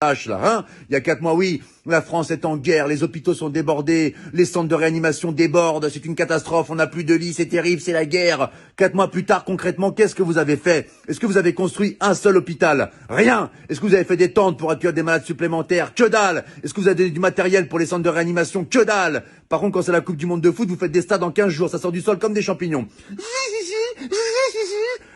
là, hein? Il y a 4 mois, oui, la France est en guerre, les hôpitaux sont débordés, les centres de réanimation débordent, c'est une catastrophe, on n'a plus de lits, c'est terrible, c'est la guerre. 4 mois plus tard, concrètement, qu'est-ce que vous avez fait? Est-ce que vous avez construit un seul hôpital? Rien. Est-ce que vous avez fait des tentes pour accueillir des malades supplémentaires? Que dalle. Est-ce que vous avez donné du matériel pour les centres de réanimation? Que dalle. Par contre, quand c'est la Coupe du Monde de foot, vous faites des stades en 15 jours, ça sort du sol comme des champignons.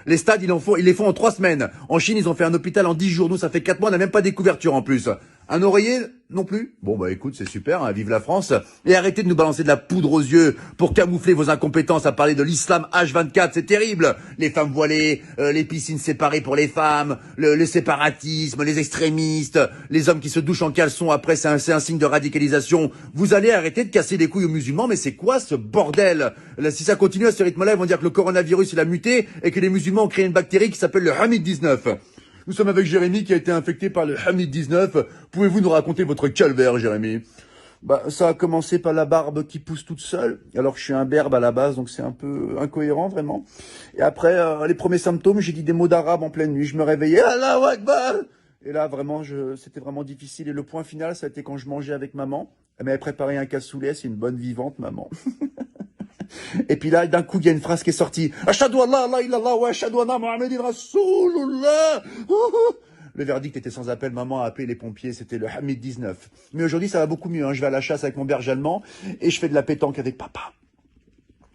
Les stades, ils les font en 3 semaines. En Chine, ils ont fait un hôpital en 10 jours. Nous, ça fait 4 mois, on n'a même pas des couvertures en plus. Un oreiller non plus? Bon, bah écoute, c'est super, hein, vive la France. Et arrêtez de nous balancer de la poudre aux yeux pour camoufler vos incompétences à parler de l'islam H24, c'est terrible. Les femmes voilées, les piscines séparées pour les femmes, le séparatisme, les extrémistes, les hommes qui se douchent en caleçon après, c'est un signe de radicalisation. Vous allez arrêter de casser les couilles aux musulmans, mais c'est quoi ce bordel? Là, si ça continue à ce rythme-là, ils vont dire que le coronavirus, il a muté et que les musulmans ont créé une bactérie qui s'appelle le Hamid-19. Nous sommes avec Jérémy qui a été infecté par le Hamid-19. Pouvez-vous nous raconter votre calvaire, Jérémy? Bah, ça a commencé par la barbe qui pousse toute seule, alors que je suis un berbe à la base, donc c'est un peu incohérent, vraiment. Et après, les premiers symptômes, j'ai dit des mots d'arabe en pleine nuit. Je me réveillais, Allahu Akbar! Et là, vraiment, c'était vraiment difficile. Et le point final, ça a été quand je mangeais avec maman. Elle m'avait préparé un cassoulet, c'est une bonne vivante, maman. Et puis là, d'un coup, il y a une phrase qui est sortie. Ashhadu an la ilaha illallah wa ashhadu anna Muhammadan Rasulullah. Le verdict était sans appel. Maman a appelé les pompiers. C'était le Hamid 19. Mais aujourd'hui, ça va beaucoup mieux. Hein. Je vais à la chasse avec mon berger allemand et je fais de la pétanque avec papa.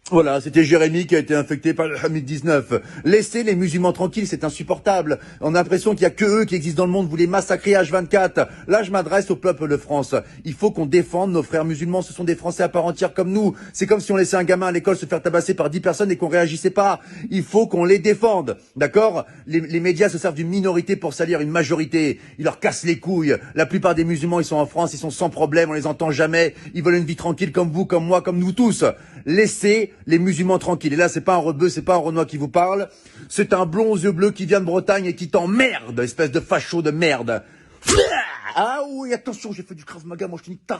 Voilà, c'était Jérémy qui a été infecté par le Hamid 19. Laissez les musulmans tranquilles, c'est insupportable. On a l'impression qu'il y a que eux qui existent dans le monde. Vous les massacrez H24. Là, je m'adresse au peuple de France. Il faut qu'on défende nos frères musulmans. Ce sont des Français à part entière comme nous. C'est comme si on laissait un gamin à l'école se faire tabasser par 10 personnes et qu'on réagissait pas. Il faut qu'on les défende. D'accord? Les médias se servent d'une minorité pour salir une majorité. Ils leur cassent les couilles. La plupart des musulmans, ils sont en France, ils sont sans problème, on les entend jamais. Ils veulent une vie tranquille comme vous, comme moi, comme nous tous. Laissez les musulmans tranquilles. Et là, c'est pas un rebeu, c'est pas un Renoir qui vous parle. C'est un blond aux yeux bleus qui vient de Bretagne et qui t'emmerde, espèce de facho de merde. Ah oui, attention, j'ai fait du Krav Maga, moi je te nique ta